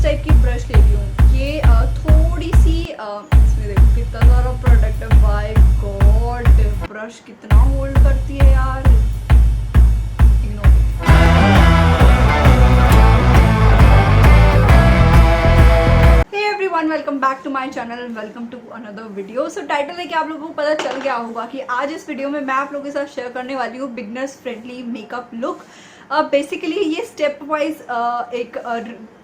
Type की brush ले रही हूँ। ये थोड़ी सी इसमें देखो कितना सारा प्रोडक्ट है, बाय गॉड ब्रश कितना होल्ड करती है यार। Welcome back to my channel and welcome to another video. So title है कि आप लोगों को पता चल गया होगा कि आज इस वीडियो में मैं आप लोगों के साथ शेयर करने वाली हूँ beginners friendly makeup look. Basically ये स्टेप वाइज एक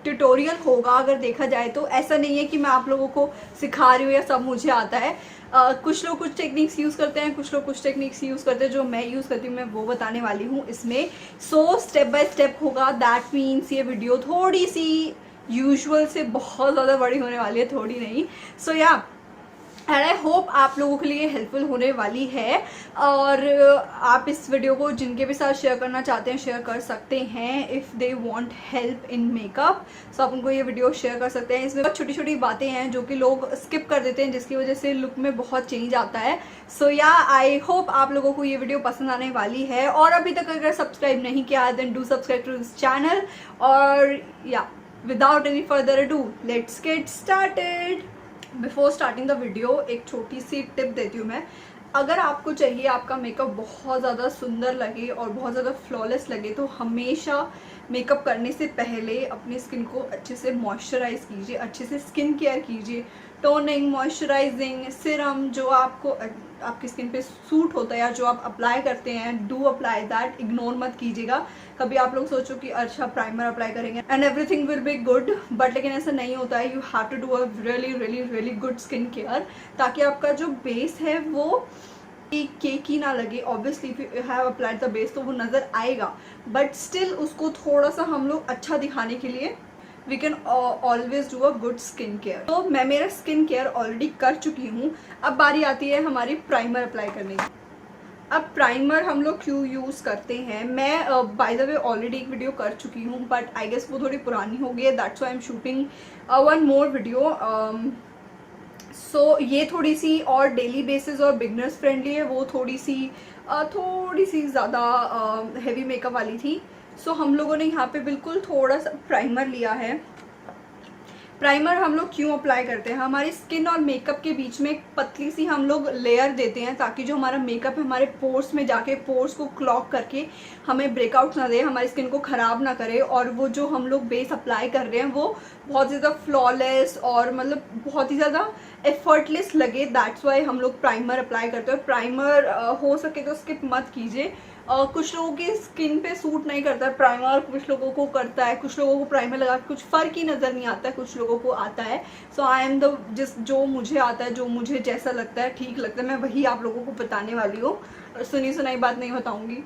ट्यूटोरियल होगा। अगर देखा जाए तो ऐसा नहीं है कि मैं आप लोगों को सिखा रही हूँ या सब मुझे आता है। कुछ लोग कुछ टेक्निक्स यूज़ करते हैं, कुछ लोग कुछ टेक्निक्स यूज़ करते हैं। जो मैं यूज़ करती हूँ मैं वो बताने वाली हूँ इसमें। सो स्टेप बाय स्टेप होगा। दैट मीन्स ये वीडियो थोड़ी सी यूजुअल से बहुत ज़्यादा बड़ी होने वाली है, थोड़ी नहीं। सो या एंड आई होप आप लोगों के लिए हेल्पफुल होने वाली है। और आप इस वीडियो को जिनके भी साथ शेयर करना चाहते हैं शेयर कर सकते हैं। If they want help in makeup so आप उनको ये वीडियो शेयर कर सकते हैं। इसमें बहुत छोटी छोटी बातें हैं जो कि लोग स्किप कर देते हैं, जिसकी वजह से लुक में बहुत चेंज आता है। सो या आई होप आप लोगों को ये वीडियो पसंद आने वाली है। और अभी तक अगर सब्सक्राइब नहीं किया then do subscribe to this channel. और या without any further ado let's get started। Before starting the video एक छोटी सी टिप देती हूँ मैं। अगर आपको चाहिए आपका मेकअप बहुत ज़्यादा सुंदर लगे और बहुत ज़्यादा फ्लॉलेस लगे तो हमेशा मेकअप करने से पहले अपनी स्किन को अच्छे से मॉइस्चराइज कीजिए, अच्छे से स्किन केयर कीजिए। टोनिंग, मॉइस्चराइजिंग, सीरम जो आपको आपकी स्किन पे सूट होता है या जो आप अप्लाई करते हैं, डू अप्लाई दैट। इग्नोर मत कीजिएगा। कभी आप लोग सोचो कि अच्छा प्राइमर अप्लाई करेंगे and everything will be good, but लेकिन ऐसा नहीं होता है। You have to do a really really really good skin care ताकि आपका जो बेस है वो केकी ना लगे। Obviously if you have applied the base तो वो नज़र आएगा, बट स्टिल उसको थोड़ा सा हम लोग अच्छा दिखाने के लिए we can always do a good skin care. तो मैं मेरा स्किन केयर ऑलरेडी कर चुकी हूँ। अब बारी आती है हमारी प्राइमर अप्लाई करने की। अब प्राइमर हम लोग क्यों यूज़ करते हैं, मैं बाय द वे ऑलरेडी एक वीडियो कर चुकी हूँ बट आई गेस वो थोड़ी पुरानी हो गई है। That's why I am shooting one more video. So ये थोड़ी सी और डेली बेसिस और बिगनर्स फ्रेंडली है, वो थोड़ी सी ज़्यादा हैवी मेकअप वाली थी। सो हम लोगों ने यहाँ पे बिल्कुल थोड़ा सा प्राइमर लिया है। प्राइमर हम लोग क्यों अप्लाई करते हैं, हमारी स्किन और मेकअप के बीच में एक पतली सी हम लोग लेयर देते हैं ताकि जो हमारा मेकअप है हमारे पोर्स में जाके पोर्स को क्लॉग करके हमें ब्रेकआउट ना दे, हमारी स्किन को ख़राब ना करे और वो जो हम लोग बेस अप्लाई कर रहे हैं वो बहुत ज़्यादा फ्लॉलेस और मतलब बहुत ही ज़्यादा एफर्टलेस लगे। दैट्स वाई हम लोग प्राइमर अप्लाई करते हैं। प्राइमर हो सके तो स्किप मत कीजिए। कुछ लोगों की स्किन पे सूट नहीं करता है प्राइमर, कुछ लोगों को करता है, कुछ लोगों को प्राइमर लगा के कुछ फ़र्क ही नज़र नहीं आता है, कुछ लोगों को आता है। सो आई एम द जो मुझे आता है, जो मुझे जैसा लगता है ठीक लगता है मैं वही आप लोगों को बताने वाली हूँ। सुनी सुनाई बात नहीं बताऊँगी।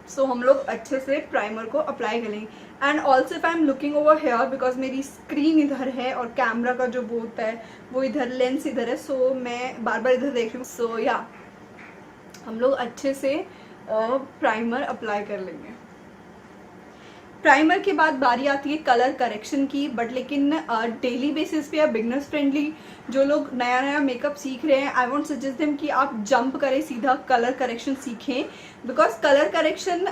सो हम लोग अच्छे से प्राइमर को अप्लाई करेंगे। And also if I am looking over here because मेरी स्क्रीन इधर है और कैमरा का जो बोर्ड है वो इधर, लेंस इधर है। सो मैं बार बार इधर देख रही हूँ। सो या हम लोग अच्छे से प्राइमर अप्लाई कर लेंगे। प्राइमर के बाद बारी आती है कलर करेक्शन की। बट लेकिन डेली बेसिस पे या बिगनर्स फ्रेंडली जो लोग नया नया मेकअप सीख रहे हैं, आई वॉन्ट सजेस्ट देम कि आप जंप करें, सीधा कलर करेक्शन सीखें। बिकॉज कलर करेक्शन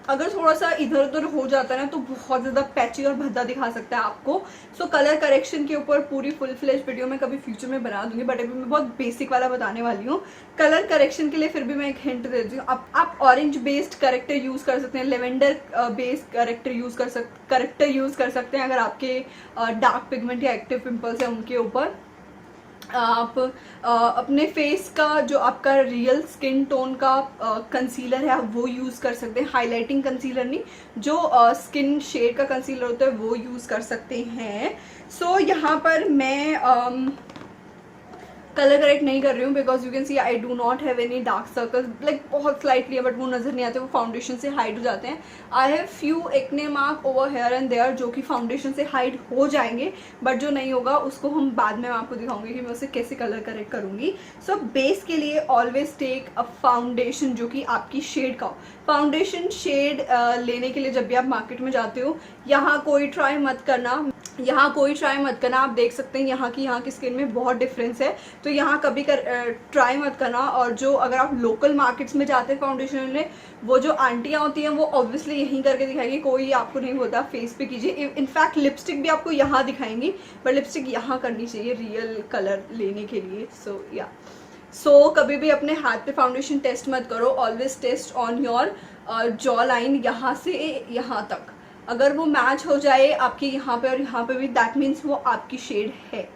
अगर थोड़ा सा इधर उधर हो जाता है ना तो बहुत ज़्यादा पैची और भद्दा दिखा सकता है आपको। सो कलर करेक्शन के ऊपर पूरी फुल फ्लेज वीडियो मैं कभी फ्यूचर में बना दूंगी, बट अभी मैं बहुत बेसिक वाला बताने वाली हूँ। कलर करेक्शन के लिए फिर भी मैं एक हिंट देती हूँ। आप ऑरेंज बेस्ड करेक्टर यूज़ कर सकते हैं, लेवेंडर बेस्ड करेक्टर यूज़ कर सकते हैं अगर आपके डार्क पिगमेंट या एक्टिव पिंपल्स है उनके ऊपर। आप अपने फेस का जो आपका रियल स्किन टोन का कंसीलर है आप वो यूज़ कर सकते हैं। हाइलाइटिंग कंसीलर नहीं, जो स्किन शेड का कंसीलर होता है वो यूज़ कर सकते हैं। सो यहाँ पर मैं कलर करेक्ट नहीं कर रही हूँ because you can C I do not have any dark circles, like बहुत स्लाइटली है बट वो नज़र नहीं आते, वो फाउंडेशन से हाइड हो जाते हैं। I have few acne mark over here and there जो कि फाउंडेशन से हाइड हो जाएंगे, बट जो नहीं होगा उसको हम बाद में आपको दिखाऊंगी कि मैं उसे कैसे कलर करेक्ट करूँगी। सो बेस के लिए ऑलवेज टेक अ फाउंडेशन जो कि आपकी शेड का हो। फाउंडेशन शेड लेने के लिए जब भी आप मार्केट में जाते हो, यहाँ कोई ट्राई मत करना, आप देख सकते हैं यहाँ की स्किन में बहुत डिफरेंस है, तो यहाँ कभी ट्राई मत करना। और जो अगर आप लोकल मार्केट्स में जाते हैं फाउंडेशन लेने, वो जो आंटियाँ होती हैं वो ऑब्वियसली यहीं करके दिखाएंगी, कोई आपको नहीं बोलता फेस पे कीजिए। इनफैक्ट लिपस्टिक भी आपको यहाँ दिखाएंगी, बट लिपस्टिक यहाँ करनी चाहिए रियल कलर लेने के लिए। सो कभी भी अपने हाथ पे फाउंडेशन टेस्ट मत करो, always test on your jaw line, यहाँ से यहाँ तक। अगर वो मैच हो जाए आपके यहाँ पे और यहाँ पे भी, दैट मीन्स वो आपकी शेड है।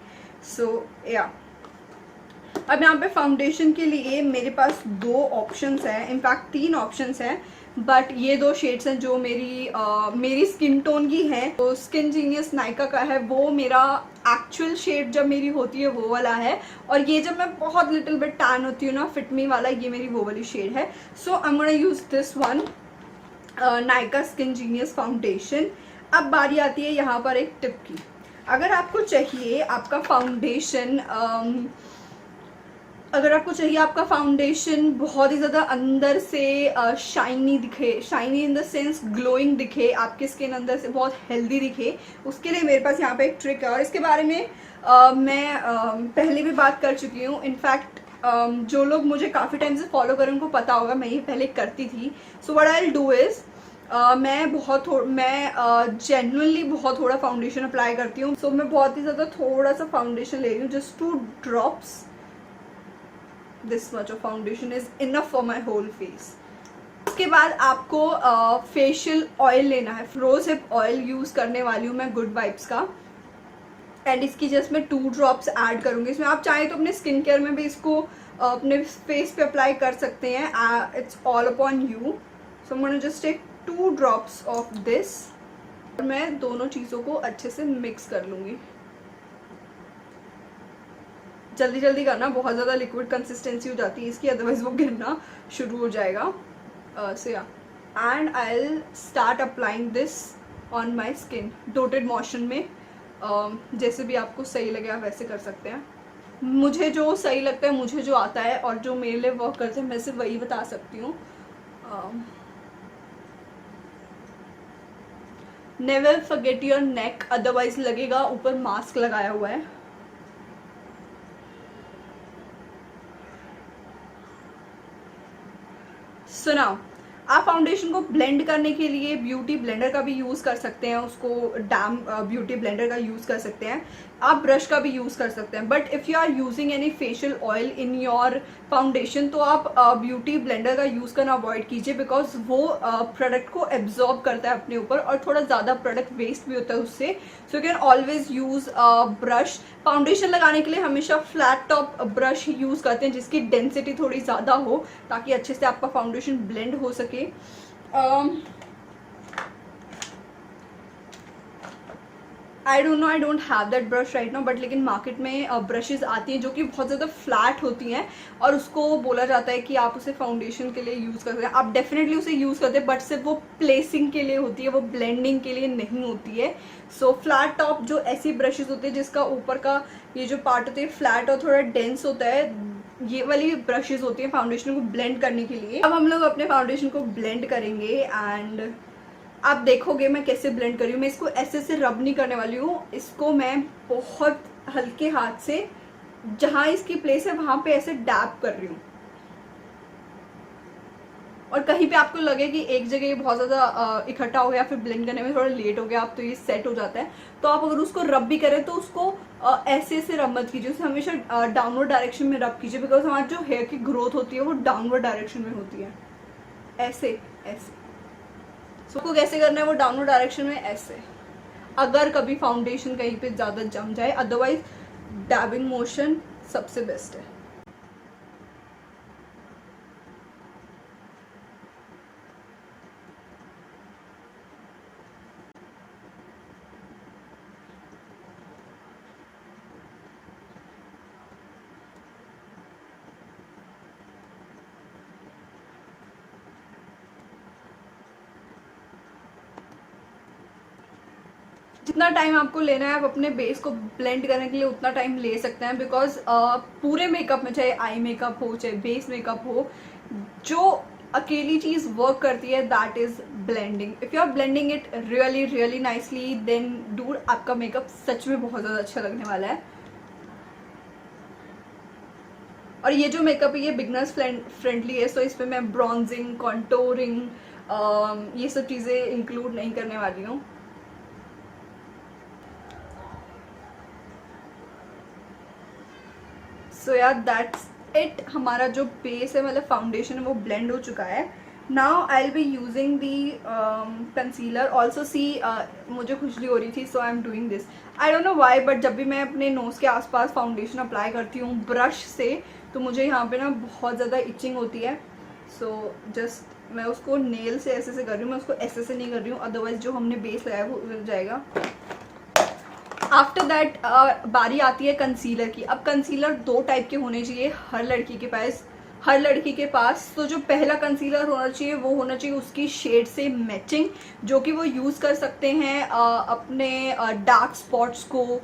अब यहाँ पे फाउंडेशन के लिए मेरे पास 2 ऑप्शंस हैं, इनफैक्ट 3 ऑप्शंस हैं, बट ये 2 शेड्स हैं जो मेरी स्किन टोन की है। तो स्किन जीनियस नायका का है, वो मेरा एक्चुअल शेड जब मेरी होती है वो वाला है, और ये जब मैं बहुत लिटिल बिट टैन होती हूँ ना, फिट मी वाला, ये मेरी वो वाली शेड है। So I am gonna use this one, Nykaa skin genius foundation. अब बारी आती है यहाँ पर एक टिप की। अगर आपको चाहिए आपका फाउंडेशन बहुत ही ज़्यादा अंदर से शाइनी दिखे, shiny in the sense glowing दिखे, आपकी स्किन अंदर से बहुत हेल्दी दिखे, उसके लिए मेरे पास यहाँ पे एक ट्रिक है, और इसके बारे में मैं पहले भी बात कर चुकी हूँ। इनफैक्ट जो लोग मुझे काफ़ी टाइम से फॉलो करें उनको पता होगा, मैं ये पहले करती थी। सो what I will do is, मैं जेन्युइनली बहुत थोड़ा फाउंडेशन अप्लाई करती हूँ। सो मैं बहुत ही ज़्यादा थोड़ा सा फाउंडेशन ले रही हूँ, just 2 drops. This much of foundation is enough for my whole face. उसके बाद आपको फेशियल ऑयल लेना है। रोज हिप ऑयल यूज़ करने वाली हूँ मैं, गुड वाइब्स का, एंड इसकी जस्ट मैं 2 ड्रॉप्स ऐड करूँगी इसमें। आप चाहें तो अपने स्किन केयर में भी इसको अपने फेस पे अप्लाई कर सकते हैं, it's all upon you. So मैं just take 2 drops of this, और मैं दोनों चीज़ों को अच्छे से मिक्स कर लूँगी। जल्दी जल्दी करना, बहुत ज़्यादा लिक्विड कंसिस्टेंसी हो जाती है इसकी, अदरवाइज वो गिरना शुरू हो जाएगा। And I will start applying this on my skin डोटेड motion में। जैसे भी आपको सही लगे आप वैसे कर सकते हैं। मुझे जो सही लगता है, मुझे जो आता है और जो मेरे लिए वर्क करते हैं, मैं सिर्फ वही बता सकती हूँ। Never forget your neck, otherwise लगेगा ऊपर मास्क लगाया हुआ है। सुनाओ, आप फाउंडेशन को ब्लेंड करने के लिए ब्यूटी ब्लेंडर का भी यूज़ कर सकते हैं, उसको डैम ब्यूटी ब्लेंडर का यूज़ कर सकते हैं, आप ब्रश का भी यूज़ कर सकते हैं। But if you are using any facial oil in your foundation, तो आप ब्यूटी ब्लेंडर का यूज़ करना अवॉइड कीजिए, बिकॉज वो प्रोडक्ट को एब्जॉर्ब करता है अपने ऊपर, और थोड़ा ज़्यादा प्रोडक्ट वेस्ट भी होता है उससे। So you can always use brush. Foundation लगाने के लिए हमेशा फ्लैट टॉप ब्रश यूज़ करते हैं, जिसकी डेंसिटी थोड़ी ज़्यादा हो, ताकि अच्छे से आपका फाउंडेशन ब्लेंड हो सके। आई don't no, I don't have that brush right now, but लेकिन मार्केट में ब्रशेज आती हैं जो कि बहुत ज़्यादा फ्लैट होती हैं, और उसको बोला जाता है कि आप उसे फाउंडेशन के लिए यूज़ कर सकते हैं। आप डेफिनेटली उसे यूज़ करते हैं, बट सिर्फ वो प्लेसिंग के लिए होती है, वो ब्लेंडिंग के लिए नहीं होती है। सो फ्लैट टॉप जो ऐसी ब्रशेज होती है जिसका ऊपर का ये जो पार्ट होता है फ्लैट और थोड़ा डेंस होता है, ये वाली ब्रशेज होती हैं फाउंडेशन को ब्लेंड करने के लिए। अब हम लोग अपने फाउंडेशन को ब्लेंड करेंगे, एंड आप देखोगे मैं कैसे ब्लेंड कर रही हूँ। मैं इसको ऐसे से रब नहीं करने वाली हूँ, इसको मैं बहुत हल्के हाथ से जहाँ इसकी प्लेस है वहाँ पे ऐसे डैब कर रही हूँ। और कहीं पे आपको लगे कि एक जगह ये बहुत ज़्यादा इकट्ठा हो गया, फिर ब्लेंड करने में थोड़ा लेट हो गया, आप तो ये सेट हो जाता है, तो आप अगर उसको रब भी करें तो उसको ऐसे से रब मत कीजिए, उसे हमेशा डाउनवर्ड डायरेक्शन में रब कीजिए, बिकॉज हमारी जो हेयर की ग्रोथ होती है वो डाउनवर्ड डायरेक्शन में होती है, ऐसे ऐसे। सो को कैसे करना है, वो डाउनवर्ड डायरेक्शन में ऐसे, अगर कभी फाउंडेशन कहीं पे ज़्यादा जम जाए, अदरवाइज डैबिंग मोशन सबसे बेस्ट है। जितना टाइम आपको लेना है आप अपने बेस को ब्लेंड करने के लिए उतना टाइम ले सकते हैं, बिकॉज पूरे मेकअप में, चाहे आई मेकअप हो चाहे बेस मेकअप हो, जो अकेली चीज़ वर्क करती है, that is blending. If you are blending it really really nicely, then dude आपका मेकअप सच में बहुत ज़्यादा अच्छा लगने वाला है. और ये जो मेकअप है ये बिगनर्स फ्रेंडली है, सो इस पर मैं ब्रॉन्जिंग, कॉन्टोरिंग, ये सब चीज़ें इंक्लूड नहीं करने वाली हूँ. सो यार दैट्स इट. हमारा जो बेस है मतलब फाउंडेशन है वो ब्लेंड हो चुका है. Now I will be using the concealer. Also see मुझे खुजली हो रही थी, so I am doing this. I don't know why, but जब भी मैं अपने नोज़ के आसपास फाउंडेशन अप्लाई करती हूँ ब्रश से, तो मुझे यहाँ पे ना बहुत ज़्यादा इचिंग होती है. सो जस्ट मैं उसको नेल से ऐसे से कर रही हूँ, मैं उसको ऐसे से नहीं कर रही हूँ, अदरवाइज जो हमने बेस लगाया वो उतर जाएगा. आफ्टर दैट बारी आती है कंसीलर की. अब कंसीलर दो टाइप के होने चाहिए हर लड़की के पास. तो जो पहला कंसीलर होना चाहिए वो होना चाहिए उसकी शेड से मैचिंग, जो कि वो यूज़ कर सकते हैं अपने डार्क स्पॉट्स को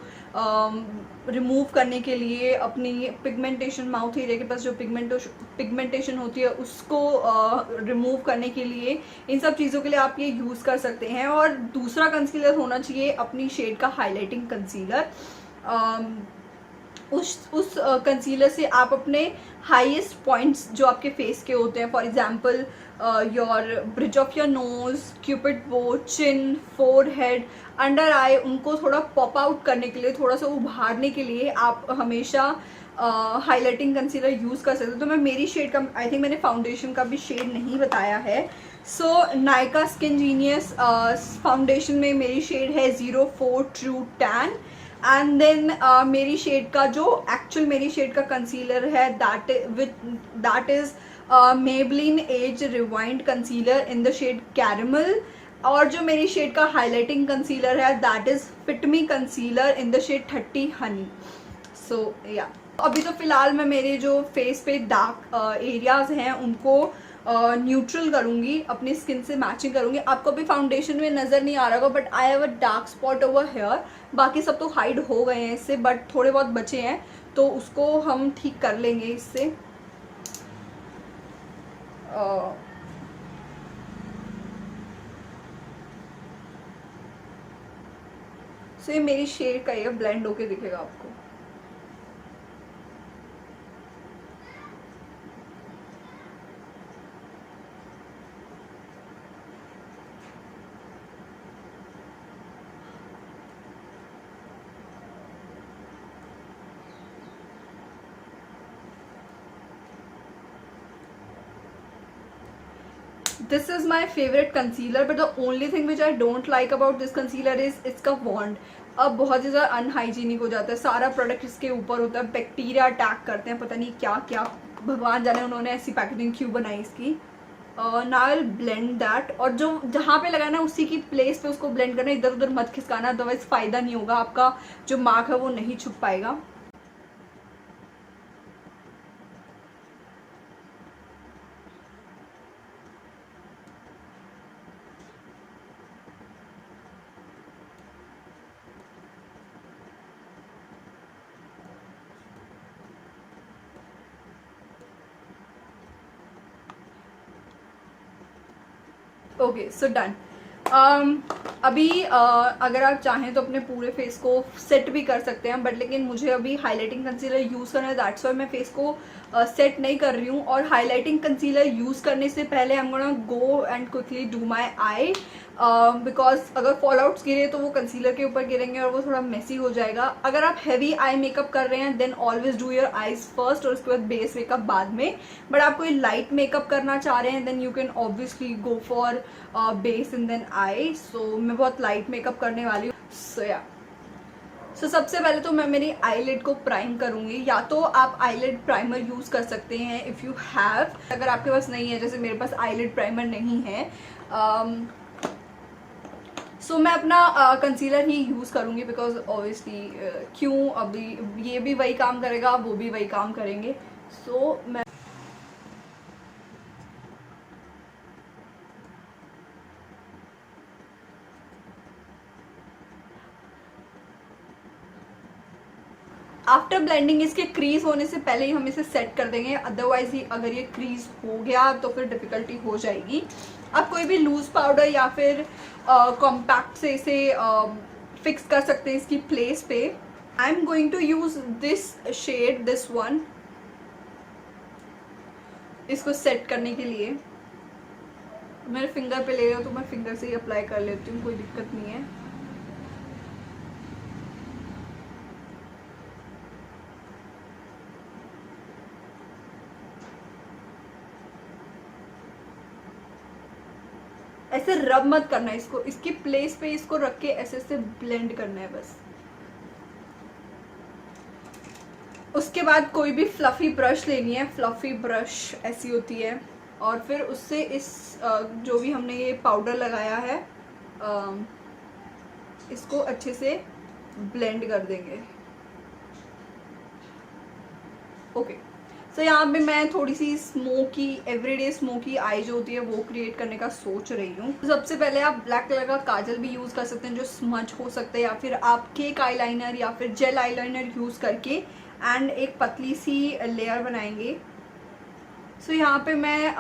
रिमूव करने के लिए, अपनी पिगमेंटेशन, माउथ एरिया के पास जो पिगमेंटेशन होती है उसको रिमूव करने के लिए. इन सब चीज़ों के लिए आप ये यूज़ कर सकते हैं. और दूसरा कंसीलर होना चाहिए अपनी शेड का हाइलाइटिंग कंसीलर. उस कंसीलर से आप अपने हाईएस्ट पॉइंट्स जो आपके फेस के होते हैं, for example your bridge of your nose, Cupid बो, चिन, फोरहेड, अंडर आई, उनको थोड़ा पॉप आउट करने के लिए, थोड़ा सा उभारने के लिए आप हमेशा हाइलाइटिंग कंसीलर यूज़ कर सकते हो. तो मैं मेरी शेड का, आई थिंक मैंने फाउंडेशन का भी शेड नहीं बताया है. So Nykaa skin genius foundation में मेरी शेड है 04 ट्रू टैन. एंड देन मेरी शेड का जो एक्चुअल मेरी शेड का कंसीलर है that is Maybelline age rewind concealer in the shade caramel. और जो मेरी शेड का हाइलाइटिंग कंसीलर है that is fit me concealer in the shade 30 honey. So yeah अभी तो फिलहाल मैं मेरे जो फेस पे डार्क एरियाज हैं उनको न्यूट्रल करूंगी, अपनी स्किन से मैचिंग करूंगी. आपको भी फाउंडेशन में नज़र नहीं आ रहा होगा, but I have a dark spot over here. बाकी सब तो हाइड हो गए हैं इससे, बट थोड़े बहुत बचे हैं, तो उसको हम ठीक कर लेंगे इससे. सो ये मेरी शेड का ये ब्लेंड होके दिखेगा आपको. This is my favorite concealer, but the only thing which I don't like about this concealer is इसका wand. अब बहुत ही ज़्यादा अनहाइजीनिक हो जाता है, सारा प्रोडक्ट इसके ऊपर होता है, बैक्टीरिया अटैक करते हैं, पता नहीं क्या क्या, भगवान जाने उन्होंने ऐसी पैकेजिंग क्यों बनाई इसकी. Now I will blend that. और जो जहाँ पे लगाना है उसी की प्लेस पे उसको ब्लेंड करना, इधर उधर मत खिसकाना, अदरवाइज फ़ायदा नहीं होगा, आपका जो मार्क है वो नहीं छुप पाएगा. Okay so done. अभी अगर आप चाहें तो अपने पूरे फेस को सेट भी कर सकते हैं, बट लेकिन मुझे अभी हाइलाइटिंग कंसीलर यूज़ करना है, दैट्स व्हाई मैं फेस को सेट नहीं कर रही हूँ. और हाइलाइटिंग कंसीलर यूज़ करने से पहले आई am gonna go and quickly do my I, because अगर फॉल आउट्स गिरे तो वो कंसीलर के ऊपर गिरेंगे और वो थोड़ा मेसी हो जाएगा. अगर आप हैवी आई मेकअप कर रहे हैं then always do your eyes first और उसके बाद बेस मेकअप बाद में. बट आप कोई लाइट मेकअप करना चाह रहे हैं then you can obviously go for base and then eye. So मैं बहुत लाइट मेकअप करने वाली हूँ. सो या सबसे पहले तो मैं मेरी आईलिड को प्राइम करूंगी. या तो आप आईलिड प्राइमर यूज़ कर सकते हैं इफ़ यू हैव. अगर आपके पास नहीं है, जैसे मेरे पास आईलिड प्राइमर नहीं है, सो मैं अपना कंसीलर ही यूज़ करूँगी, बिकॉज ऑब्वियसली क्यों, अभी ये भी वही काम करेगा, वो भी वही काम करेंगे. सो मैं आफ्टर ब्लेंडिंग इसके क्रीज होने से पहले ही हम इसे सेट कर देंगे, अदरवाइज ही अगर ये क्रीज हो गया तो फिर डिफ़िकल्टी हो जाएगी। आप कोई भी लूज़ पाउडर या फिर कॉम्पैक्ट से इसे फिक्स कर सकते हैं इसकी प्लेस पे। I am going to use this shade, this one, इसको सेट करने के लिए। मेरे फिंगर पे ले रहे हो तो मैं फिंगर से ही अप्लाई कर लेती हूँ, कोई दिक्कत नहीं है। ऐसे रब मत करना इसको, इसकी प्लेस पे इसको रख के ऐसे से ब्लेंड करना है बस। उसके बाद कोई भी फ्लफी ब्रश लेनी है, फ्लफी ब्रश ऐसी होती है, और फिर उससे इस जो भी हमने ये पाउडर लगाया है इसको अच्छे से ब्लेंड कर देंगे। ओके, सो यहाँ पे मैं थोड़ी सी स्मोकी, एवरीडे स्मोकी आई जो होती है वो क्रिएट करने का सोच रही हूँ। तो सबसे पहले आप ब्लैक कलर का काजल भी यूज़ कर सकते हैं जो स्मच हो सकता है, या फिर आप केक आईलाइनर या फिर जेल आईलाइनर यूज़ करके एंड एक पतली सी लेयर बनाएंगे। सो यहाँ पे मैं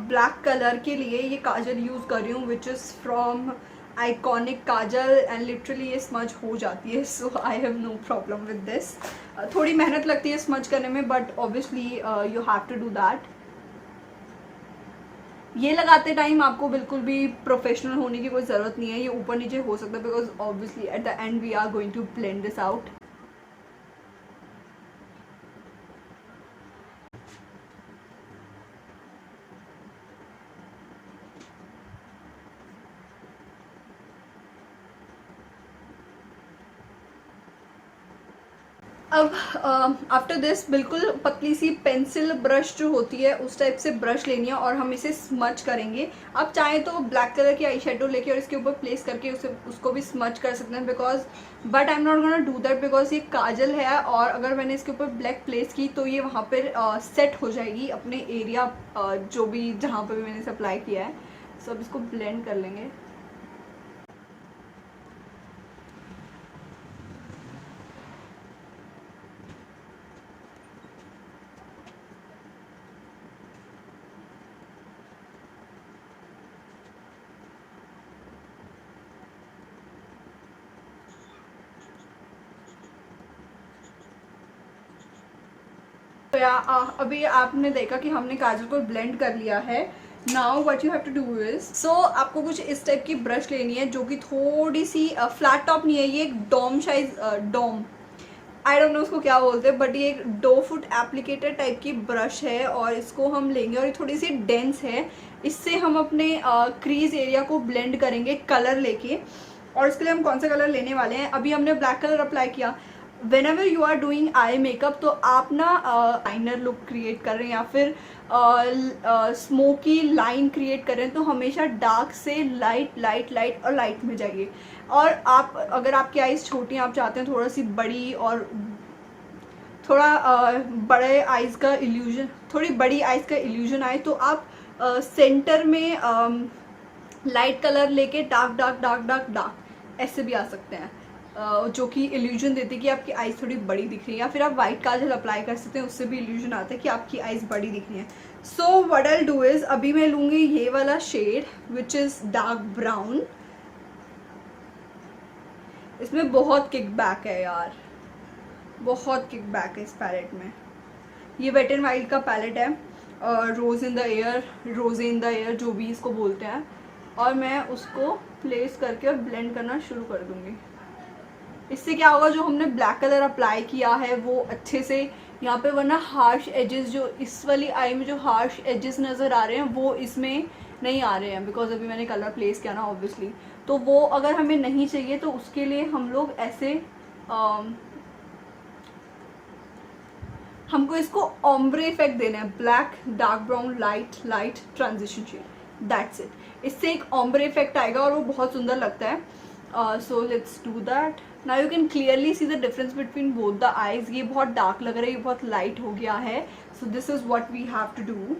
ब्लैक कलर के लिए ये काजल यूज़ कर रही हूँ which is from iconic kajal, and literally ये स्मच हो जाती है, so I have no problem with this. थोड़ी मेहनत लगती है स्मच करने में, but obviously you have to do that. ये लगाते टाइम आपको बिल्कुल भी प्रोफेशनल होने की कोई ज़रूरत नहीं है, ये ऊपर नीचे हो सकता है because obviously at the end we are going to blend this out. अब आफ्टर दिस बिल्कुल पतली सी पेंसिल ब्रश जो होती है उस टाइप से ब्रश लेनी है और हम इसे स्मच करेंगे। आप चाहें तो ब्लैक कलर की आई शेडो लेके और इसके ऊपर प्लेस करके उसको भी स्मच कर सकते हैं, because but I am not gonna do that because ये काजल है, और अगर मैंने इसके ऊपर ब्लैक प्लेस की तो ये वहाँ पर सेट हो जाएगी अपने एरिया जो भी जहाँ पर भी मैंने इसे अप्लाई किया है। सो अब इसको ब्लेंड कर लेंगे। तो या अभी आपने देखा कि हमने काजल को ब्लेंड कर लिया है। Now what you have to do is, so आपको कुछ इस टाइप की ब्रश लेनी है जो कि थोड़ी सी फ्लैट टॉप नहीं है, ये एक dome size, dome, I don't know उसको क्या बोलते हैं, बट ये एक 2 फुट एप्लीकेटर टाइप की ब्रश है और इसको हम लेंगे, और ये थोड़ी सी डेंस है। इससे हम अपने क्रीज एरिया को ब्लेंड करेंगे कलर लेके। और इसके लिए हम कौन सा कलर लेने वाले हैं, अभी हमने ब्लैक कलर अप्लाई किया। Whenever you are doing eye makeup तो आप ना लाइनर लुक क्रिएट कर रहे हैं या फिर स्मोकी लाइन क्रिएट कर रहे हैं तो हमेशा डार्क से लाइट लाइट लाइट और लाइट में जाइए। और आप अगर आपकी आईज छोटी हैं, आप चाहते हैं थोड़ा सी बड़ी और थोड़ा बड़े आईज का इल्यूजन, थोड़ी बड़ी आईज का इल्यूजन आए तो आप सेंटर में लाइट कलर लेके dark dark dark dark dark ऐसे भी आ सकते हैं, जो कि इल्यूजन देती है कि आपकी आईज थोड़ी बड़ी दिख रही है। या फिर आप वाइट काजल अप्लाई कर सकते हैं, उससे भी इल्यूजन आता है कि आपकी आईज बड़ी दिख रही है। So what I do is, अभी मैं लूँगी ये वाला shade which is dark brown. इसमें बहुत किक बैक है यार, बहुत किक बैक है इस पैलेट में। ये वेट एंड वाइल्ड का पैलेट है, रोज़ इन द एयर, रोज़े इन द एयर जो भी इसको बोलते हैं। और मैं उसको प्लेस करके और ब्लेंड करना शुरू कर दूँगी। इससे क्या होगा, जो हमने ब्लैक कलर अप्लाई किया है वो अच्छे से यहाँ पे, वरना हार्श एजेस, जो इस वाली आई में जो हार्श एजेस नज़र आ रहे हैं वो इसमें नहीं आ रहे हैं बिकॉज अभी मैंने कलर प्लेस किया ना ऑब्वियसली। तो वो अगर हमें नहीं चाहिए तो उसके लिए हम लोग ऐसे हमको इसको ऑम्ब्रे इफेक्ट देना है, black dark brown light light transition shade, that's it. इससे एक ऑम्ब्रे इफेक्ट आएगा और वो बहुत सुंदर लगता है। So let's do that. Now you can clearly see the difference between both the eyes. ये बहुत डार्क लग रहा है, ये बहुत लाइट हो गया है। So this is what we have to do.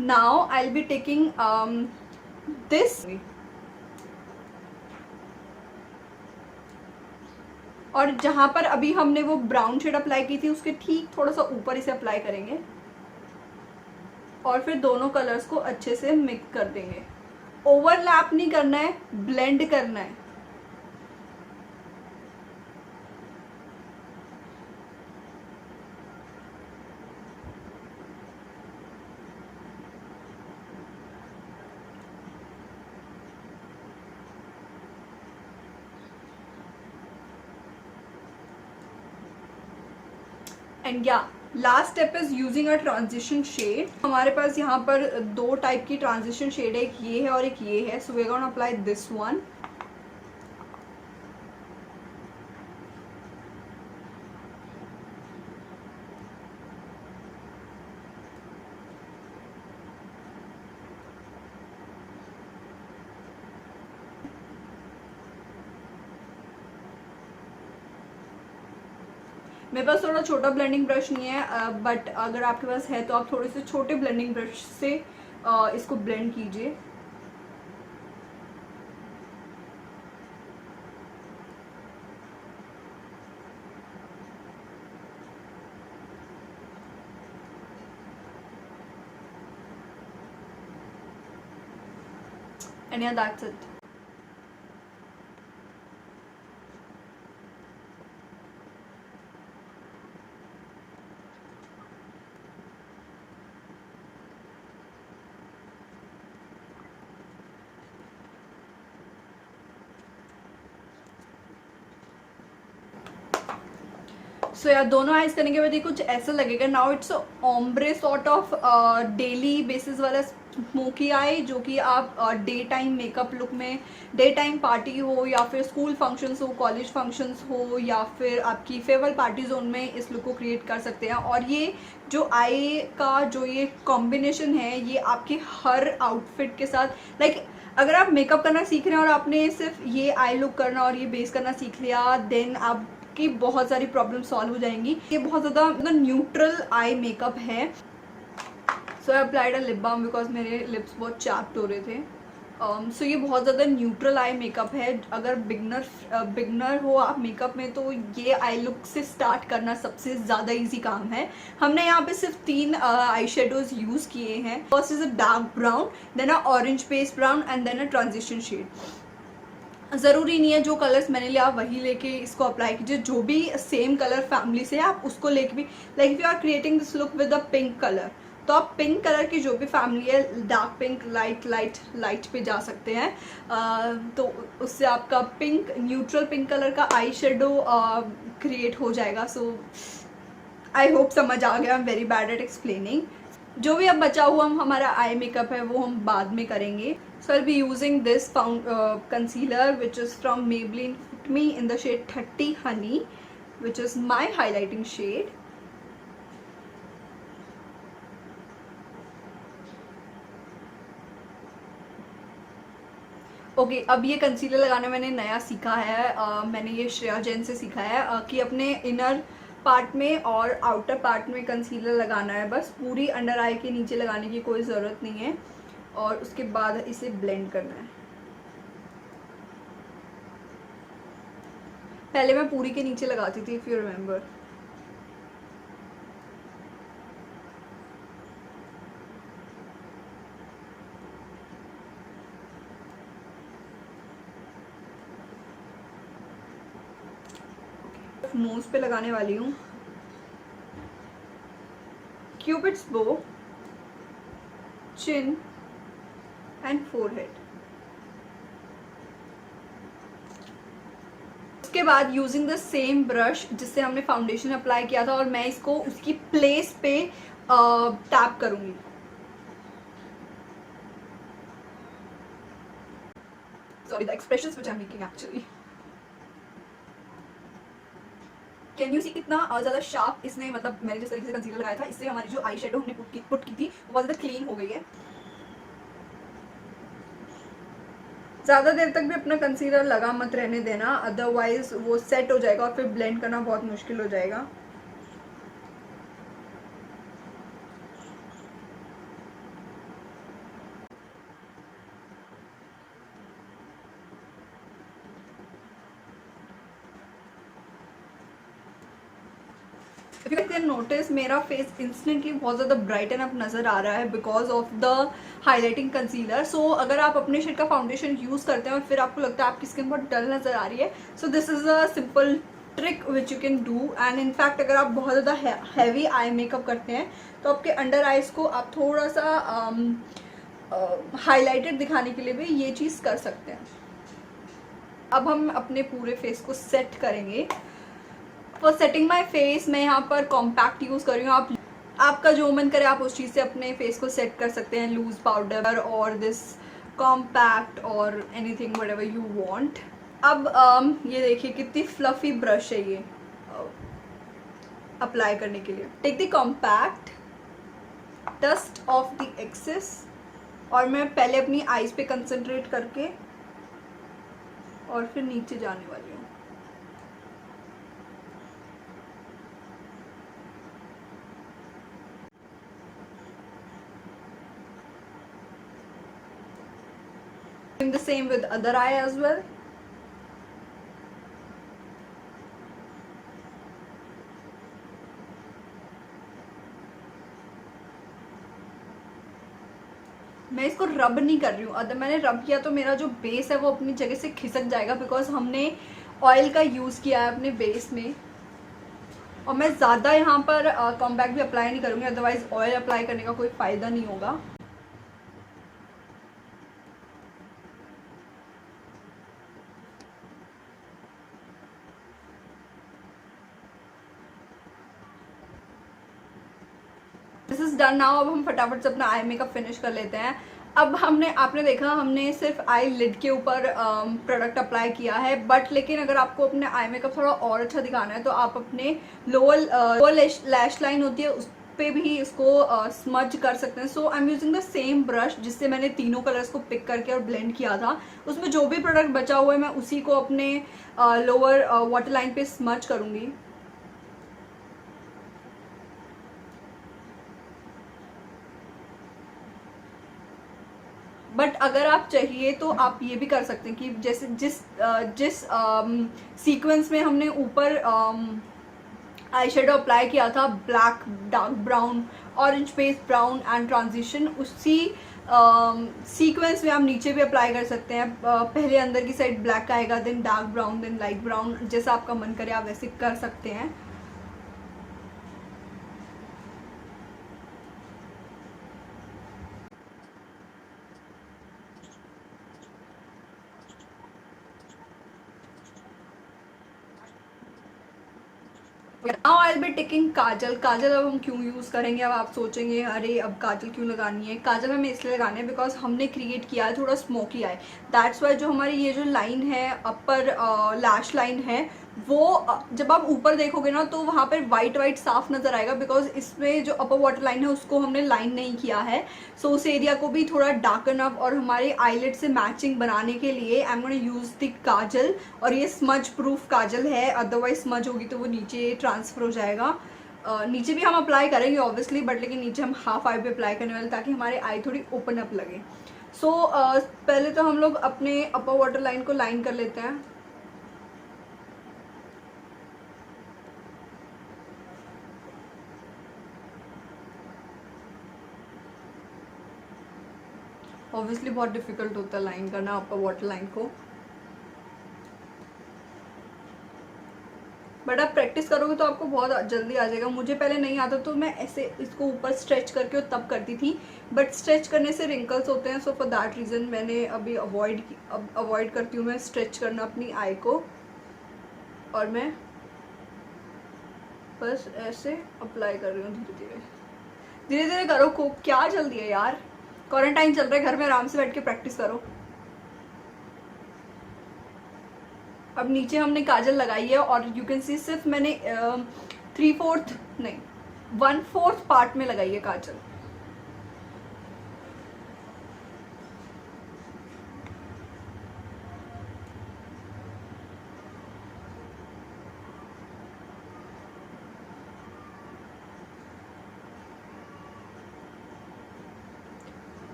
Now I will be taking this, और जहां पर अभी हमने वो ब्राउन शेड अप्लाई की थी उसके ठीक थोड़ा सा ऊपर इसे अप्लाई करेंगे और फिर दोनों कलर्स को अच्छे से मिक्स कर देंगे। ओवरलैप नहीं करना है, ब्लेंड करना है। And yeah last step is using a transition shade. हमारे पास यहाँ पर दो टाइप की ट्रांजिशन शेड है, एक ये है और एक ये है। So we are gonna apply this one. मेरे पास थोड़ा छोटा ब्लेंडिंग ब्रश नहीं है, बट अगर आपके पास है तो आप थोड़े से छोटे ब्लेंडिंग ब्रश से इसको ब्लेंड कीजिए। एंड या दैट्स इट। सो यार दोनों आइज करने के बाद ये कुछ ऐसा लगेगा। Now it's ombre sort of daily basis वाला स्मोकी आई, जो कि आप डे टाइम मेकअप लुक में, डे टाइम पार्टी हो या फिर स्कूल फंक्शंस हो, कॉलेज फंक्शंस हो या फिर आपकी फेयरवेल पार्टी जोन में इस लुक को क्रिएट कर सकते हैं। और ये जो आई का जो ये कॉम्बिनेशन है ये आपके हर आउटफिट के साथ, लाइक अगर आप मेकअप करना सीख रहे हैं और आपने सिर्फ ये आई लुक करना और ये बेस करना सीख लिया, देन आप की बहुत सारी प्रॉब्लम सॉल्व हो जाएंगी। ये बहुत ज़्यादा मतलब न्यूट्रल आई मेकअप है। So I applied a lip balm because मेरे लिप्स बहुत चैप्ड हो रहे थे। सो ये बहुत ज़्यादा न्यूट्रल आई मेकअप है। अगर बिगनर हो आप मेकअप में तो ये आई लुक से स्टार्ट करना सबसे ज़्यादा इजी काम है। हमने यहाँ पे सिर्फ 3 आई शेडोज यूज़ किए हैं। First is a dark brown, then a orange paste brown and then a transition shade. ज़रूरी नहीं है जो कलर्स मैंने लिया आप वही लेके इसको अप्लाई कीजिए। जो भी सेम कलर फैमिली से आप उसको लेके भी, like if you are creating this look with a pink colour तो आप पिंक कलर की जो भी फैमिली है, डार्क पिंक, लाइट पे जा सकते हैं। तो उससे आपका पिंक, न्यूट्रल पिंक कलर का आई शेडो क्रिएट हो जाएगा। सो आई होप समझ आ गया। I am very bad at explaining. जो भी अब बचा हुआ हमारा आई मेकअप है वो हम बाद में करेंगे। So I'll be using this concealer which is from Maybelline Fit Me in the shade 30 Honey, which is my highlighting shade. Okay अब ये कंसीलर लगाना मैंने नया सीखा है। मैंने ये श्रेया जैन से सीखा है कि अपने इनर पार्ट में और आउटर पार्ट में कंसीलर लगाना है। बस पूरी अंडर आई के नीचे लगाने की कोई ज़रूरत नहीं है और उसके बाद इसे ब्लेंड करना है। पहले मैं पूरी के नीचे लगाती थी, इफ यू रिमेम्बर। नोज पे लगाने वाली हूँ। Cupids bow, chin and forehead. उसके बाद यूजिंग द सेम ब्रश जिससे हमने फाउंडेशन अप्लाई किया था, और मैं इसको उसकी प्लेस पे टैप करूंगी। Sorry the expressions which I am making actually. Can you see कितना ज़्यादा शार्प इसने, मतलब मैंने जिस तरीके से कंसीलर लगाया था इससे हमारी जो आई शेडो हमने पुट की थी वो बहुत ज़्यादा क्लीन हो गई है। ज़्यादा देर तक भी अपना कंसीलर लगा मत रहने देना, अदरवाइज वो सेट हो जाएगा और फिर ब्लेंड करना बहुत मुश्किल हो जाएगा। इफ यू कैन नोटिस मेरा फेस इंस्टेंटली बहुत ज़्यादा ब्राइटन अप नज़र आ रहा है because of the highlighting concealer. So अगर आप अपने शेड का फाउंडेशन यूज़ करते हैं और फिर आपको लगता है आपकी स्किन बहुत डल नज़र आ रही है, so this is a simple trick which you can do. And in fact अगर आप बहुत ज़्यादा हैवी आई मेकअप करते हैं तो आपके अंडर आइज को आप थोड़ा सा हाईलाइटेड दिखाने के लिए भी ये चीज़ कर सकते हैं. अब हम अपने पूरे फेस को सेट करेंगे. फॉर सेटिंग माई फेस मैं यहाँ पर कॉम्पैक्ट यूज़ कर रही हूँ. आपका जो मन करे आप उस चीज़ से अपने फेस को सेट कर सकते हैं. लूज पाउडर और दिस कॉम्पैक्ट और एनीथिंग व्हाटएवर यू वांट. अब ये देखिए कितनी फ्लफी ब्रश है ये अप्लाई करने के लिए. Take the compact, dust off the excess. और मैं पहले अपनी आईज पे कंसंट्रेट करके और फिर नीचे जाने वाली हूँ. Doing the same with other eye as well. मैं इसको रब नहीं कर रही हूँ. अगर मैंने रब किया तो मेरा जो बेस है वो अपनी जगह से खिसक जाएगा बिकॉज हमने ऑयल का यूज़ किया है अपने बेस में. और मैं ज़्यादा यहाँ पर कॉम्पैक्ट भी अप्लाई नहीं करूँगी, अदरवाइज ऑयल अप्लाई करने का कोई फ़ायदा नहीं होगा. This is done now. अब हम फटाफट से अपना आई मेकअप फिनिश कर लेते हैं. अब आपने देखा हमने सिर्फ आई लिड के ऊपर प्रोडक्ट अप्लाई किया है. बट लेकिन अगर आपको अपने आई मेकअप थोड़ा और अच्छा दिखाना है तो आप अपने लोअर लैश लाइन होती है उस पे भी इसको स्मज कर सकते हैं. So I am using the same brush जिससे मैंने तीनों कलर्स को पिक करके और ब्लेंड किया था. उसमें जो भी प्रोडक्ट बचा हुआ है मैं उसी को अपने लोअर वाटर लाइन पे स्मज करूँगी. बट अगर आप चाहिए तो आप ये भी कर सकते हैं कि जैसे जिस सीक्वेंस में हमने ऊपर आई शेडो अप्लाई किया था, black, dark brown, orange paste brown and transition, उसी सीक्वेंस में आप नीचे भी अप्लाई कर सकते हैं. पहले अंदर की साइड ब्लैक आएगा, then dark brown, then light brown. जैसा आपका मन करे आप वैसे कर सकते हैं. Now I will be taking kajal. Kajal अब हम क्यों यूज़ करेंगे? अब आप सोचेंगे अरे अब काजल क्यों लगानी है. काजल हमें इसलिए लगानी है बिकॉज हमने क्रिएट किया है थोड़ा स्मोकी आई. दैट्स वाई जो हमारी ये जो लाइन है अपर लैश लाइन है वो जब आप ऊपर देखोगे ना तो वहाँ पर वाइट साफ नज़र आएगा बिकॉज इसमें जो अपर वाटर लाइन है उसको हमने लाइन नहीं किया है. सो उस एरिया को भी थोड़ा डार्कन अप और हमारे आईलिड से मैचिंग बनाने के लिए I am gonna use the kajal. और ये स्मज प्रूफ काजल है, अदरवाइज स्मज होगी तो वो नीचे ट्रांसफ़र हो जाएगा. नीचे भी हम अप्लाई करेंगे ऑब्वियसली, बट लेकिन नीचे हम हाफ आई पे अप्लाई करने वाले ताकि हमारे आई थोड़ी ओपन अप लगे. सो पहले तो हम लोग अपने अपर वाटर लाइन को लाइन कर लेते हैं. ऑब्वियसली बहुत डिफिकल्ट होता है लाइन करना अपर वाटर लाइन को, बट आप प्रैक्टिस करोगे तो आपको बहुत जल्दी आ जाएगा. मुझे पहले नहीं आता तो मैं ऐसे इसको ऊपर स्ट्रेच करके और तब करती थी, बट स्ट्रेच करने से रिंकल्स होते हैं. सो फॉर दैट रीज़न मैंने अभी अवॉइड करती हूँ मैं स्ट्रेच करना अपनी आई को. और मैं बस ऐसे अप्लाई कर रही हूँ धीरे धीरे करो. को क्या जल्दी है यार, क्वारंटाइन चल रहा है, घर में आराम से बैठ के प्रैक्टिस करो. अब नीचे हमने काजल लगाई है और यू कैन सी सिर्फ मैंने 3/4 नहीं 1/4 पार्ट में लगाई है काजल.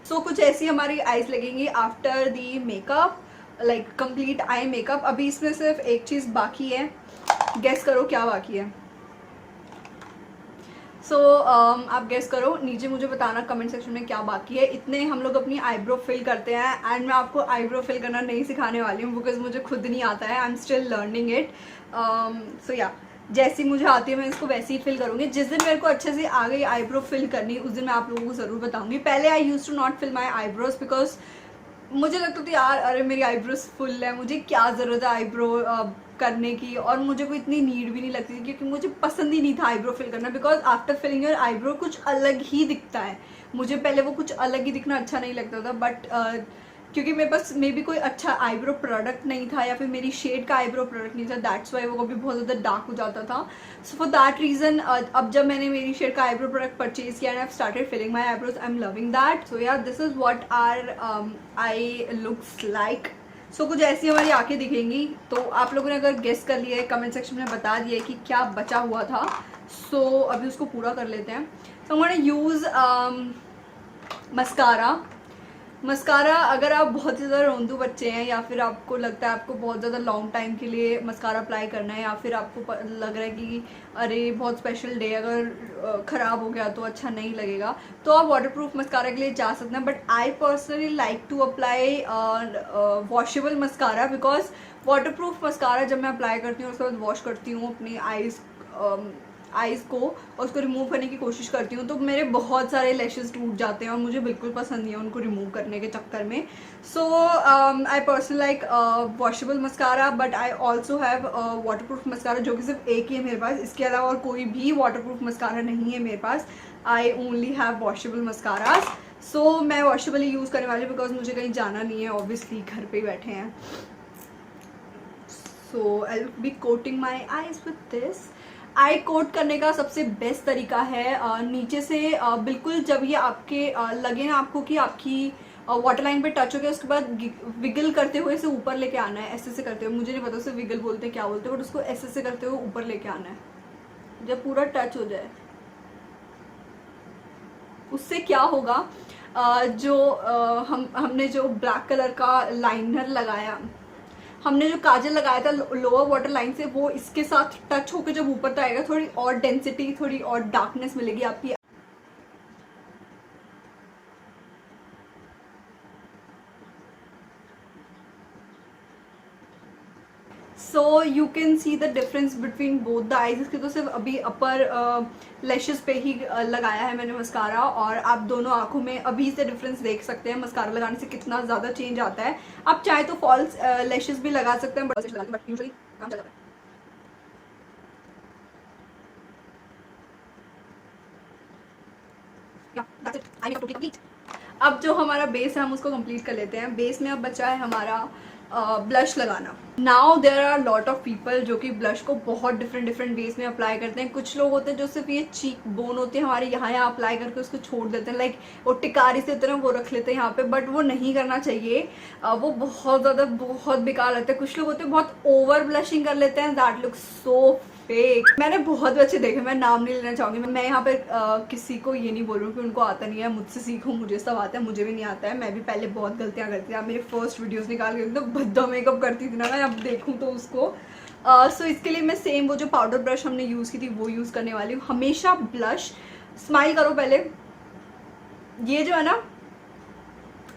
सो कुछ ऐसी हमारी आईज लगेंगी after the makeup, like complete eye makeup. अभी इसमें सिर्फ एक चीज़ बाकी है गेस करो क्या बाकी है। आप गेस करो, नीचे मुझे बताना कमेंट सेक्शन में क्या बाकी है। इतने हम लोग अपनी आईब्रो फिल करते हैं एंड मैं आपको आईब्रो फिल करना नहीं सिखाने वाली हूँ बिकॉज मुझे खुद नहीं आता है, I am still learning it. जैसी मुझे आती है मैं इसको वैसे ही फिल करूँगी। जिस दिन मेरे को अच्छे से आ गई आईब्रो फिल करनी उस दिन मैं आप लोगों को ज़रूर बताऊँगी। पहले I used to not fill my eyebrows because मुझे लगता था यार अरे मेरी आईब्रोज फुल है, मुझे क्या ज़रूरत है आईब्रो करने की, और मुझे कोई इतनी नीड भी नहीं लगती थी क्योंकि मुझे पसंद ही नहीं था आईब्रो फिल करना because after filling your eyebrow कुछ अलग ही दिखता है। मुझे पहले वो कुछ अलग ही दिखना अच्छा नहीं लगता था, बट क्योंकि मेरे पास मे बी कोई अच्छा आईब्रो प्रोडक्ट नहीं था या फिर मेरी शेड का आईब्रो प्रोडक्ट नहीं था, दैट्स वाई वो कभी बहुत ज़्यादा डार्क हो जाता था। सो फॉर दैट रीज़न अब जब मैंने मेरी शेड का आईब्रो प्रोडक्ट परचेज किया and I have started filling my eyebrows, I am loving that. So यार this is what our eye looks like. So कुछ ऐसी हमारी आंखें दिखेंगी। तो आप लोगों ने अगर गेस कर लिया है कमेंट सेक्शन में बता दिया है कि क्या बचा हुआ था। सो अभी उसको पूरा कर लेते हैं। सो I'm gonna use mascara. Mascara अगर आप बहुत ज़्यादा रोंदू बच्चे हैं या फिर आपको लगता है आपको बहुत ज़्यादा लॉन्ग टाइम के लिए मस्कारा अप्लाई करना है, या फिर आपको लग रहा है कि अरे बहुत स्पेशल डे अगर ख़राब हो गया तो अच्छा नहीं लगेगा, तो आप वाटरप्रूफ मस्कारा के लिए जा सकते हैं। But I personally like to apply washable mascara because waterproof mascara जब मैं अप्लाई करती हूँ उसके बाद वॉश करती हूँ अपनी आईज़ को और उसको रिमूव करने की कोशिश करती हूँ तो मेरे बहुत सारे लैशेस टूट जाते हैं और मुझे बिल्कुल पसंद नहीं है उनको रिमूव करने के चक्कर में। So I personally like washable mascara, but I also have waterproof mascara जो कि सिर्फ एक ही है मेरे पास। इसके अलावा और कोई भी वाटरप्रूफ मस्कारा नहीं है मेरे पास। I only have washable mascaras. So मैं वॉशेबल ही यूज़ करने वाली हूँ बिकॉज मुझे कहीं जाना नहीं है, ऑब्वियसली घर पे ही बैठे हैं। So I will be coating my eyes with this. I coat करने का सबसे बेस्ट तरीका है नीचे से बिल्कुल जब ये आपके लगे ना आपको कि आपकी वाटर लाइन पे टच हो गया, उसके बाद विगल करते हुए इसे ऊपर लेके आना है। ऐसे से करते हुए, मुझे नहीं पता उसे विगल बोलते हैं क्या बोलते हैं, बट उसको ऐसे से करते हुए ऊपर लेके आना है जब पूरा टच हो जाए। उससे क्या होगा हमने जो ब्लैक कलर का लाइनर लगाया, हमने जो काजल लगाया था लोअर वाटर लाइन से, वो इसके साथ टच होकर जब ऊपर तक आएगा थोड़ी और डेंसिटी, थोड़ी और डार्कनेस मिलेगी आपकी। So you can see the difference between both the eyes. इसके तो सिर्फ अभी अपर लैशेस पे ही लगाया है मैंने मस्कारा, और आप दोनों आंखों में अभी से डिफरेंस देख सकते हैं मस्कारा लगाने से कितना ज़्यादा चेंज आता है। आप चाहे तो फॉल्स लैशेस भी लगा सकते हैं, बट यूजुअली काम चल जाता है। अब जो हमारा बेस है हम उसको कंप्लीट कर लेते हैं। बेस में अब बचा है हमारा ब्लश लगाना। Now there are lot of people जो कि ब्लश को बहुत डिफरेंट वेज में अप्लाई करते हैं। कुछ लोग होते हैं जो सिर्फ ये चीक बोन होते हैं हमारे यहाँ अप्लाई करके उसको छोड़ देते हैं, लाइक वो टिकारी से होते हैं वो रख लेते हैं यहाँ पे, बट वो नहीं करना चाहिए। वो बहुत बेकार लगता है। कुछ लोग होते हैं बहुत ओवर ब्लशिंग कर लेते हैं, दैट लुक्स सो फेक। मैंने बहुत बच्चे देखे, मैं नाम नहीं लेना चाहूंगी। मैं यहाँ पे किसी को ये नहीं बोल रही हूँ कि उनको आता नहीं है, मुझसे सीखो, मुझे सब आता है, मुझे भी नहीं आता है। मैं भी पहले बहुत गलतियाँ करती थी। आप मेरे फर्स्ट वीडियोस निकाल के तो भद्दा मेकअप करती थी ना मैं, अब देखूँ तो उसको। सो इसके लिए मैं सेम वो जो पाउडर ब्रश हमने यूज़ की थी वो यूज़ करने वाली हूँ। हमेशा ब्लश, स्माइल करो पहले, ये जो है ना,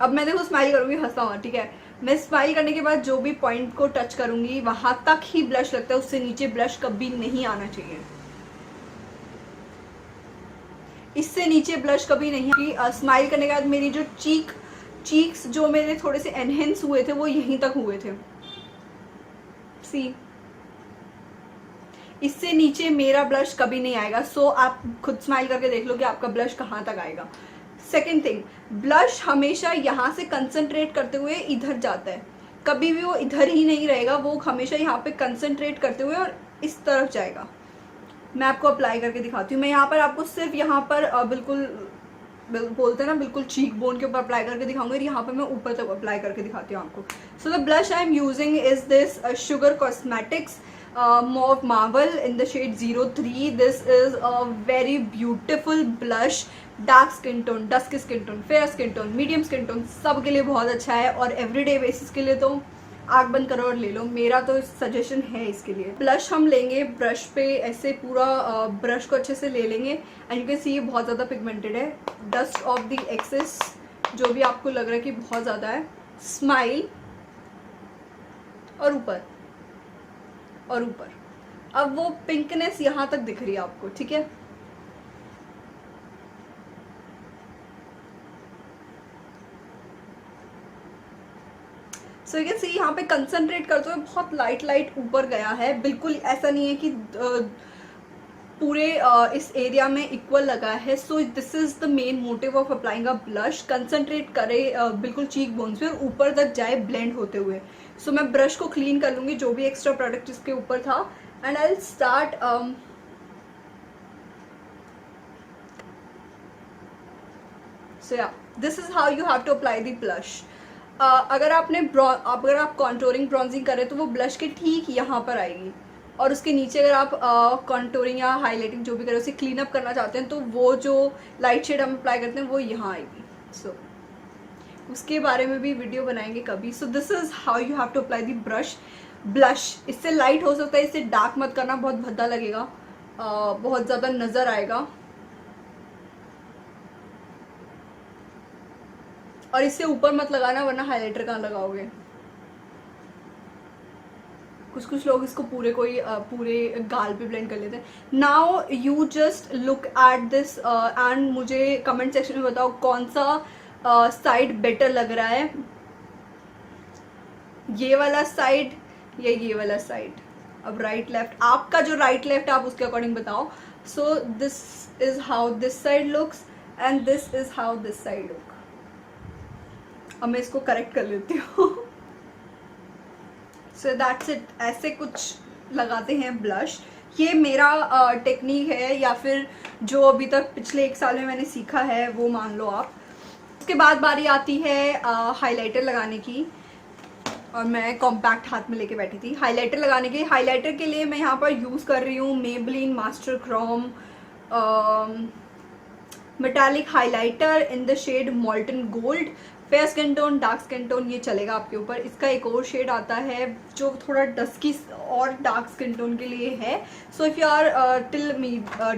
अब मैं देखो स्माइल करूँगी हंसा हुआ, ठीक है। मैं स्माइल करने के बाद जो भी पॉइंट को टच करूंगी वहां तक ही ब्लश लगता है, उससे नीचे ब्लश कभी नहीं आना चाहिए। इससे नीचे ब्लश कभी नहीं। स्माइल करने के बाद मेरी जो चीक्स जो मेरे थोड़े से एनहेंस हुए थे वो यहीं तक हुए थे, सी। इससे नीचे मेरा ब्लश कभी नहीं आएगा। सो आप खुद स्माइल करके देख लो कि आपका ब्लश कहाँ तक आएगा। सेकेंड थिंग, ब्लश हमेशा यहाँ से कंसंट्रेट करते हुए इधर जाता है, कभी भी वो इधर ही नहीं रहेगा, वो हमेशा यहाँ पे कंसंट्रेट करते हुए और इस तरफ जाएगा। मैं आपको अप्लाई करके दिखाती हूँ। मैं यहाँ पर आपको सिर्फ यहाँ पर बिल्कुल बोलते हैं ना बिल्कुल चीक बोन के ऊपर अप्लाई करके दिखाऊंगी, और यहाँ पर मैं ऊपर तक अप्लाई करके दिखाती हूँ आपको। So the blush I am using is this sugar cosmetics Mauve Marvel in the shade 03. This is a very beautiful blush. Dark skin tone, dusk skin tone, fair skin tone, medium skin tone, सब के लिए बहुत अच्छा है। और everyday basis के लिए तो आँख बंद करो और ले लो, मेरा तो सजेशन है इसके लिए। ब्लश हम लेंगे ब्रश पे, ऐसे पूरा ब्रश को अच्छे से ले लेंगे एंड यू कैन सी ये बहुत ज़्यादा पिगमेंटेड है। डस्ट ऑफ द एक्सेस जो भी आपको लग रहा है कि बहुत ज़्यादा है, स्माइल और ऊपर और ऊपर। अब वो पिंकनेस यहाँ तक दिख रही है आपको, ठीक है। सो यू कैन सी यहाँ पे कंसंट्रेट करते हुए बहुत लाइट लाइट ऊपर गया है, बिल्कुल ऐसा नहीं है कि पूरे इस एरिया में इक्वल लगा है। So this is the main motive of applying a blush, concentrate करे बिल्कुल चीक बोन्स पे और ऊपर तक जाए ब्लेंड होते हुए। सो मैं ब्रश को क्लीन कर लूंगी जो भी एक्स्ट्रा प्रोडक्ट इसके ऊपर था and I will start. So yeah this is how you have to apply the blush. अगर आप कॉन्टोरिंग ब्रॉन्जिंग करें तो वो ब्लश के ठीक यहाँ पर आएगी, और उसके नीचे अगर आप कॉन्टोरिंग या हाईलाइटिंग जो भी करें उसे क्लीन अप करना चाहते हैं तो वो जो लाइट शेड हम अप्लाई करते हैं वो यहाँ आएगी। सो उसके बारे में भी वीडियो बनाएंगे कभी। So this is how you have to apply the blush. इससे लाइट हो सकता है, इससे डार्क मत करना, बहुत भद्दा लगेगा, बहुत ज़्यादा नज़र आएगा। और इससे ऊपर मत लगाना वरना हाइलाइटर कहाँ लगाओगे। कुछ लोग इसको पूरे गाल पे ब्लेंड कर लेते हैं। Now you just look at this and मुझे कमेंट सेक्शन में बताओ कौन सा साइड बेटर लग रहा है, ये वाला साइड या ये वाला साइड। अब राइट लेफ्ट, आपका जो राइट लेफ्ट आप उसके अकॉर्डिंग बताओ। सो this is how this side looks and this is how this side look. अब मैं इसको करेक्ट कर लेती हूँ। सो दैट्स इट, ऐसे कुछ लगाते हैं ब्लश। ये मेरा टेक्निक है या फिर जो अभी तक पिछले 1 साल में मैंने सीखा है वो मान लो आप। उसके बाद बारी आती है हाइलाइटर लगाने की, और मैं कॉम्पैक्ट हाथ में लेके बैठी थी हाइलाइटर लगाने के। हाइलाइटर के लिए मैं यहाँ पर यूज़ कर रही हूँ Maybelline master chrome metallic highlighter in the shade molten gold. Fair skin tone, dark skin tone ये चलेगा आपके ऊपर। इसका एक और शेड आता है जो थोड़ा डस्की और डार्क स्किन टोन के लिए है। So if you are till me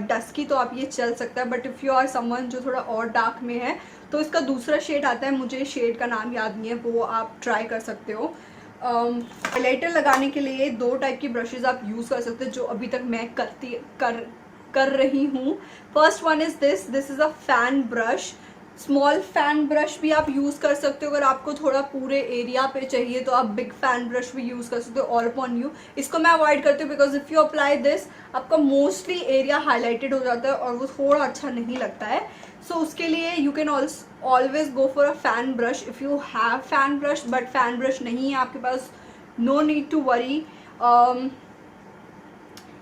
dusky तो आप ये चल सकता है, but if you are someone जो थोड़ा और डार्क में है तो इसका दूसरा शेड आता है, मुझे शेड का नाम याद नहीं है, वो आप ट्राई कर सकते हो। हाइलाइटर लगाने के लिए 2 टाइप की ब्रशेज आप यूज़ कर सकते हो जो अभी तक मैं कर रही हूँ। First one is this is a fan brush. Small fan brush भी आप यूज़ कर सकते हो, अगर आपको थोड़ा पूरे एरिया पे चाहिए तो आप बिग फैन ब्रश भी यूज़ कर सकते हो, ऑल अपॉन यू। इसको मैं अवॉइड करती हूँ because if you apply this आपका मोस्टली एरिया हाईलाइटेड हो जाता है और वो थोड़ा अच्छा नहीं लगता है। सो उसके लिए you can always go for a fan brush if you have fan brush, but fan brush नहीं है आपके पास, नो नीड टू वरी।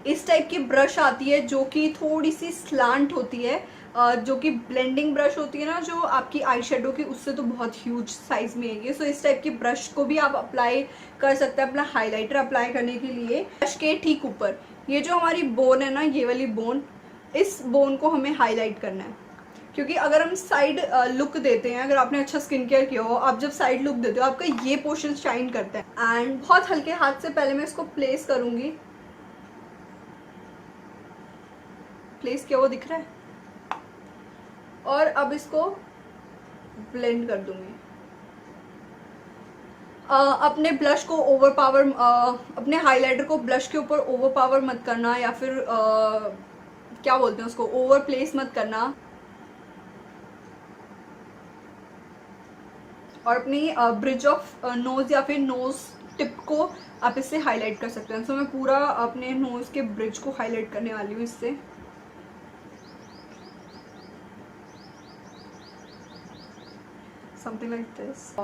इस टाइप की ब्रश आती है जो कि थोड़ी सी स्लांट होती है, जो कि ब्लेंडिंग ब्रश होती है ना जो आपकी आई शेडो की, उससे तो बहुत ह्यूज साइज में है। सो इस टाइप की ब्रश को भी आप अप्लाई कर सकते हैं अपना हाइलाइटर अप्लाई करने के लिए। ब्रश के ठीक ऊपर ये जो हमारी बोन है ना, ये वाली बोन, इस बोन को हमें हाईलाइट करना है, क्योंकि अगर हम साइड लुक देते हैं, अगर आपने अच्छा स्किन केयर किया हो, आप जब साइड लुक देते हो आपका ये पोर्शन शाइन करता है। एंड बहुत हल्के हाथ से पहले मैं इसको प्लेस करूंगी, प्लेस किया वो दिख रहा है, और अब इसको ब्लेंड कर दूंगी। अपने ब्लश को ओवरपावर, अपने हाइलाइटर को ब्लश के ऊपर ओवरपावर मत करना, या फिर क्या बोलते हैं उसको, ओवर प्लेस मत करना। और अपनी ब्रिज ऑफ नोज या फिर नोज टिप को आप इससे हाईलाइट कर सकते हैं। सो मैं पूरा अपने नोज के ब्रिज को हाईलाइट करने वाली हूँ इससे। Something like this.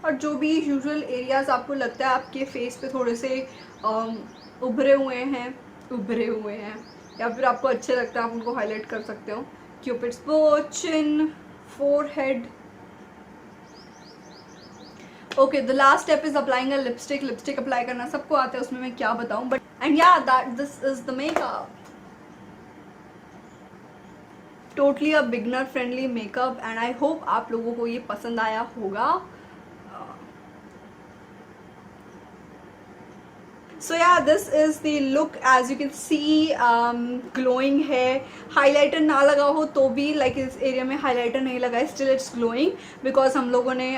और जो भी यूजुअल एरियाज आपको लगता है आपके फेस पे थोड़े से उभरे हुए हैं या फिर आपको अच्छे लगता है, आप उनको हाईलाइट कर सकते हो। Cupid's bow, chin, forehead. Okay, the last step is applying a lipstick. Lipstick apply करना सबको आता है, उसमें मैं क्या बताऊं, but and yeah that this is the makeup. Totally a beginner friendly makeup and I hope आप लोगों को ये पसंद आया होगा। So yeah this is the look as you can see, glowing है। हाइलाइटर ना लगा हो तो भी लाइक इस एरिया में हाइलाइटर नहीं लगा है, स्टिल इट्स ग्लोइंग बिकॉज हम लोगों ने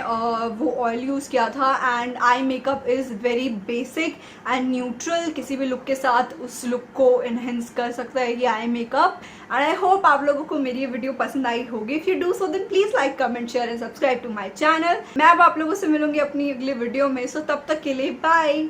वो ऑयल यूज़ किया था। And eye makeup is very basic and neutral, किसी भी लुक के साथ उस लुक को इन्हेंस कर सकता है ये eye makeup. And I hope आप लोगों को मेरी ये वीडियो पसंद आई होगी। If you do so then please like, comment, share and subscribe to my channel. मैं अब आप लोगों से मिलूंगी अपनी अगली वीडियो में, सो तब तक के लिए बाय।